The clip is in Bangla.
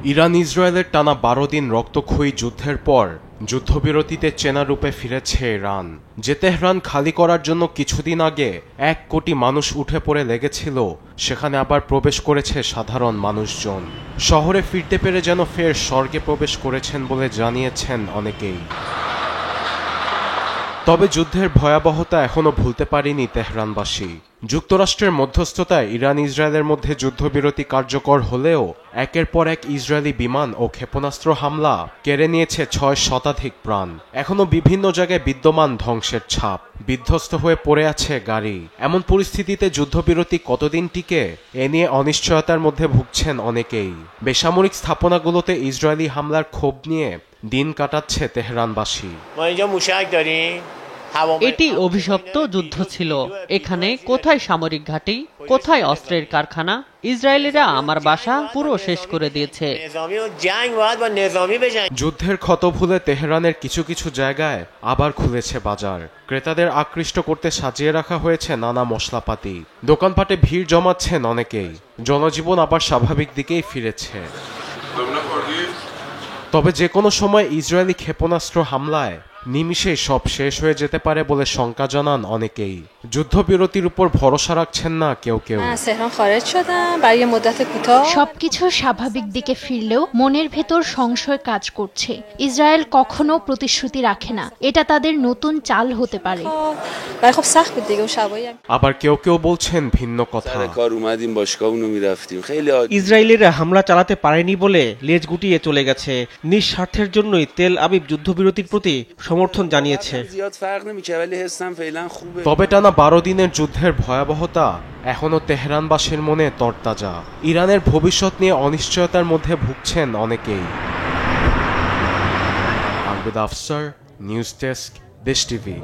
ইরান ইসরায়েলের টানা ১২ দিন রক্তক্ষয়ী যুদ্ধের পর যুদ্ধবিরতিতে চেনা রূপে ফিরেছে ইরান। যে তেহরান খালি করার জন্য কিছুদিন আগে ১ কোটি মানুষ উঠে পড়ে লেগেছিল, সেখানে আবার প্রবেশ করেছে সাধারণ মানুষজন। শহরে ফিরতে পেরে যেন ফের স্বর্গে প্রবেশ করেছেন বলে জানিয়েছেন অনেকেই। তবে যুদ্ধের ভয়াবহতা এখনও ভুলতে পারেনি তেহরানবাসী। যুক্তরাষ্ট্রের মধ্যস্থতায় ইরান ইসরায়েলের মধ্যে যুদ্ধবিরতি কার্যকর হলেও একের পর এক ইসরায়েলি বিমান ও ক্ষেপণাস্ত্র হামলা কেড়ে নিয়েছে ৬ শতাধিক প্রাণ। এখনও বিভিন্ন জায়গায় বিদ্যমান ধ্বংসের ছাপ, বিধ্বস্ত হয়ে পড়ে আছে গাড়ি। এমন পরিস্থিতিতে যুদ্ধবিরতি কতদিন টিকে, এ নিয়ে অনিশ্চয়তার মধ্যে ভুগছেন অনেকেই। বেসামরিক স্থাপনাগুলোতে ইসরায়েলি হামলার ক্ষোভ নিয়ে দিন কাটাচ্ছে তেহরানবাসী। এটি অভিশপ্ত যুদ্ধ ছিল। এখানে কোথায় সামরিক ঘাঁটি, কোথায় অস্ত্রের কারখানা? ইসরায়েলিরা আমার বাসা পুরো শেষ করে দিয়েছে। যুদ্ধের ক্ষত ভুলে তেহরানের কিছু কিছু জায়গায় আবার খুলেছে বাজার। ক্রেতাদের আকৃষ্ট করতে সাজিয়ে রাখা হয়েছে নানা মশলাপাতি। দোকানপাটে ভিড় জমাচ্ছেন অনেকেই। জনজীবন আবার স্বাভাবিক দিকেই ফিরেছে। তবে যে কোনো সময় ইসরায়েলি ক্ষেপণাস্ত্র হামলায় নিমিষেই সব শেষ হয়ে যেতে পারে বলে শঙ্কা জানান অনেকেই। যুদ্ধবিরতির উপর ভরসা রাখছেন না কেউ কেউ। সবকিছু স্বাভাবিক দিকে ফিরলেও মনের ভেতর সংশয় কাজ করছে। ইসরায়েল কখনো প্রতিশ্রুতি রাখে না, এটা তাদের নতুন চাল হতে পারে। আবার কেউ কেউ বলছেন ভিন্ন কথা। ইসরায়েলিরা হামলা চালাতে পারেনি বলে লেজ গুটিয়ে চলে গেছে। নিঃস্বার্থের জন্যই তেল আবিব যুদ্ধবিরতির প্রতি সমর্থন জানিয়েছে। তবে টানা ১২ দিনের যুদ্ধের ভয়াবহতা এখনও তেহরানবাসীর মনে তরতাজা। ইরানের ভবিষ্যৎ নিয়ে অনিশ্চয়তার মধ্যে ভুগছেন অনেকেই। আলবিদ আফসার, নিউজ ডেস্ক, দেশ টিভি।